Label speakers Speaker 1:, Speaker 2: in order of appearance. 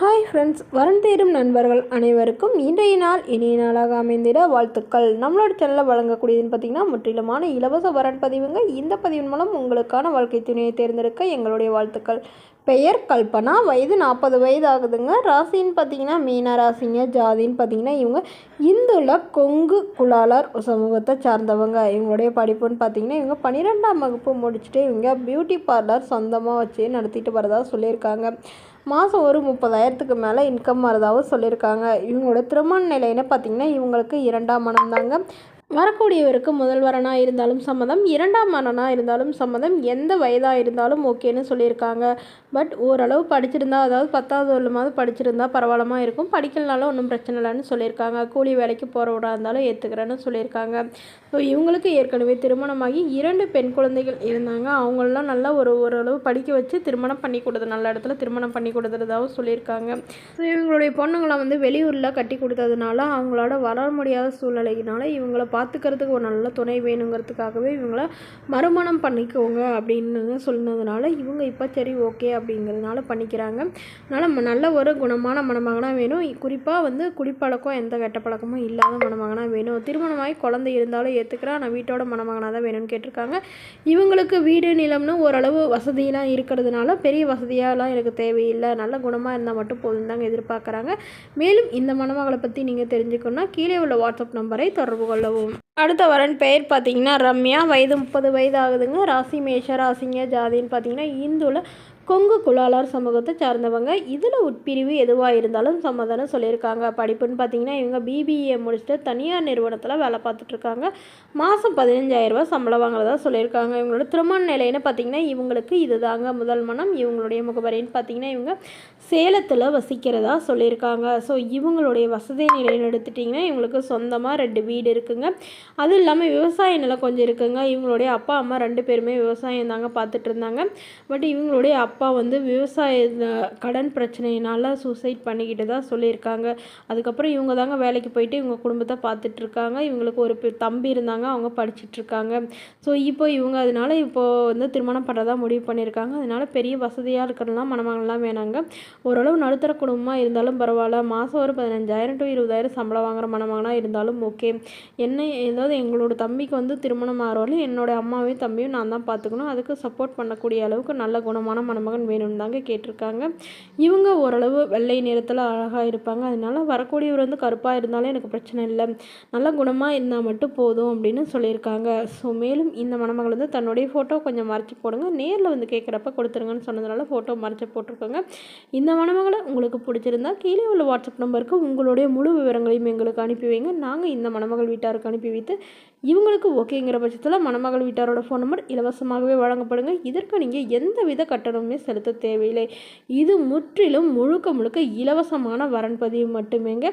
Speaker 1: Hi friends, வரன் தேடும் நண்பர்கள் அனைவருக்கும் இன்றைய நாள் இனிய நாளாக அமைந்திட வாழ்த்துக்கள். நம்மளோட சேனலில் வழங்கக்கூடியதுன்னு பார்த்திங்கன்னா முற்றிலுமான இலவச வரன் பதிவுங்க. இந்த பதிவின் மூலம் உங்களுக்கான வாழ்க்கை துணையை தேர்ந்தெடுக்க எங்களுடைய வாழ்த்துக்கள். பெயர் கல்பனா, வயது 40 வயது ஆகுதுங்க. ராசின்னு பார்த்திங்கன்னா மீன ராசிங்க. ஜாதின்னு பார்த்திங்கன்னா இவங்க இந்துல கொங்கு குலாலர் சமூகத்தை சார்ந்தவங்க. இவங்களுடைய படிப்புன்னு பார்த்திங்கன்னா இவங்க 12ஆம் வகுப்பு முடிச்சுட்டு இவங்க பியூட்டி பார்லர் சொந்தமாக வச்சு நடத்திட்டு வரதா சொல்லியிருக்காங்க. மாதம் ஒரு 30,000க்கு மேலே இன்கம் வரதாகவும் சொல்லியிருக்காங்க. இவங்களோட திருமண நிலைன்னு பார்த்திங்கன்னா இவங்களுக்கு 2ஆம் மனம் தாங்க. வரக்கூடியவருக்கு முதல் வரனாக இருந்தாலும் சம்மதம், 2ஆம் வரனாக இருந்தாலும் சம்மதம், எந்த வயதாக இருந்தாலும் ஓகேன்னு சொல்லியிருக்காங்க. பட் ஓரளவு படிச்சிருந்தா, அதாவது 10வது வருடமாவது படிச்சிருந்தா பரவாயில்லமா இருக்கும். படிக்கலனாலும் ஒன்றும் பிரச்சனை இல்லைன்னு சொல்லியிருக்காங்க. கூலி வேலைக்கு போகிறவராக இருந்தாலும் ஏற்றுக்கிறேன்னு சொல்லியிருக்காங்க. ஸோ இவங்களுக்கு ஏற்கனவே திருமணமாகி 2 பெண் குழந்தைகள் இருந்தாங்க. அவங்களெலாம் நல்லா ஓரளவு படிக்க வச்சு திருமணம் பண்ணி கொடுத்தது, நல்ல இடத்துல திருமணம் பண்ணி கொடுத்துறதாகவும் சொல்லியிருக்காங்க. ஸோ இவங்களுடைய பொண்ணுங்களை வெளியூரில் கட்டி கொடுத்ததுனால அவங்களோட வளர முடியாத சூழ்நிலையினால இவங்கள பார்த்துக்கிறதுக்கு ஒரு நல்ல துணை வேணுங்கிறதுக்காகவே இவங்கள மறுமணம் பண்ணிக்கோங்க அப்படின்னு சொன்னதுனால இவங்க இப்போ சரி ஓகே அப்படிங்கிறதுனால பண்ணிக்கிறாங்க. அதனால் நல்ல ஒரு குணமான மணமகனாக வேணும். குறிப்பாக குடிப்பழக்கம், எந்த கெட்ட பழக்கமும் இல்லாத மணமகனாக வேணும். திருமணமாகி குழந்தை இருந்தாலும் ஏற்றுக்கிறேன், ஆனால் வீட்டோட மணமகனாக தான் வேணும்னு கேட்டிருக்காங்க. இவங்களுக்கு வீடு நிலம்னு ஓரளவு வசதியெலாம் இருக்கிறதுனால பெரிய வசதியாலாம் எனக்கு தேவையில்லை, நல்ல குணமாக இருந்தால் மட்டும் போதும் தாங்க எதிர்பார்க்குறாங்க. மேலும் இந்த மணமகளை பற்றி நீங்கள் தெரிஞ்சுக்கணுன்னா கீழே உள்ள வாட்ஸ்அப் நம்பரை தொடர்பு கொள்ளவும். அடுத்த வரன் பெயர் பார்த்திங்கன்னா ரம்யா, வயது 30 வயது ஆகுதுங்க. ராசி மேஷ ராசிங்க. ஜாதின்னு பார்த்திங்கன்னா இந்துல கொங்கு குலாலர் சமூகத்தை சார்ந்தவங்க. இதில் உட்பிரிவு எதுவாக இருந்தாலும் சம்மதம்னு சொல்லியிருக்காங்க. படிப்புன்னு பார்த்திங்கன்னா இவங்க பிபிஏ முடிச்சுட்டு தனியார் நிறுவனத்தில் வேலை பார்த்துட்ருக்காங்க. மாதம் 15,000 ரூபா சம்பளம் வாங்குறதா சொல்லியிருக்காங்க. இவங்களோட திருமண நிலைன்னு பார்த்திங்கன்னா இவங்களுக்கு இது தாங்க முதல் மனம். இவங்களுடைய முகவரின்னு பார்த்திங்கன்னா இவங்க சேலத்தில் வசிக்கிறதா சொல்லியிருக்காங்க. ஸோ இவங்களுடைய வசதி நிலைன்னு எடுத்துட்டிங்கன்னா இவங்களுக்கு சொந்தமாக 2 வீடு இருக்குங்க. அதுவும் இல்லாமல் விவசாய நிலம் கொஞ்சம் இருக்குங்க. இவங்களுடைய அப்பா அம்மா 2 பேருமே விவசாயம் தாங்க பார்த்துட்டு இருந்தாங்க. பட் இவங்களுடைய அப்பா விவசாய கடன் பிரச்சனையினால் சூசைட் பண்ணிக்கிட்டு தான் சொல்லியிருக்காங்க. அதுக்கப்புறம் இவங்க தாங்க வேலைக்கு போயிட்டு இவங்க குடும்பத்தை பார்த்துட்ருக்காங்க. இவங்களுக்கு ஒரு தம்பி இருந்தாங்க, அவங்க படிச்சுட்ருக்காங்க. ஸோ இப்போ இவங்க அதனால இப்போது திருமணம் பண்ணுறதா முடிவு பண்ணியிருக்காங்க. அதனால பெரிய வசதியாக இருக்கிறலாம் மணமகன்லாம் வேணாங்க. ஓரளவு நடுத்தர குடும்பமாக இருந்தாலும் பரவாயில்ல, மாதம் ஒரு 15,000 to 20,000 சம்பளம் வாங்குகிற மணமகனாக இருந்தாலும் ஓகே. ஏதாவது எங்களோட தம்பிக்கு திருமணம் ஆகிறவரையும் என்னோட அம்மாவையும் தம்பியும் நான் தான் பார்த்துக்கணும், அதுக்கு சப்போர்ட் பண்ணக்கூடிய அளவுக்கு நல்ல குணமான மணமகன் வேணும்னு தாங்க கேட்டிருக்காங்க. இவங்க ஓரளவு வெள்ளை நிறத்தில் அழகாக இருப்பாங்க. அதனால வரக்கூடியவர் கருப்பாக இருந்தாலும் எனக்கு பிரச்சனை இல்லை, நல்ல குணமாக இருந்தால் மட்டும் போதும் அப்படின்னு சொல்லியிருக்காங்க. ஸோ மேலும் இந்த மணமகள் தன்னுடைய ஃபோட்டோ கொஞ்சம் மறைச்சி போடுங்க, நேரில் கேட்குறப்ப கொடுத்துருங்கன்னு சொன்னதுனால ஃபோட்டோ மறைச்சி போட்டிருக்கோங்க. இந்த மணமகளை உங்களுக்கு பிடிச்சிருந்தா கீழே உள்ள வாட்ஸ்அப் நம்பருக்கு உங்களுடைய முழு விவரங்களையும் எங்களுக்கு அனுப்பி வைங்க. நாங்கள் இந்த மணமகள் வீட்டாருக்கு அனுப்பி வைத்து இவங்களுக்கு ஓகேங்கிற பட்சத்தில் மணமகள் வீட்டாரோட ஃபோன் நம்பர் இலவசமாகவே வழங்கப்படுங்க. இதற்கு நீங்கள் எந்தவித கட்டணமுமே செலுத்த தேவையில்லை. இது முற்றிலும் முழுக்க இலவசமான வரன் பதிவு மட்டுமேங்க.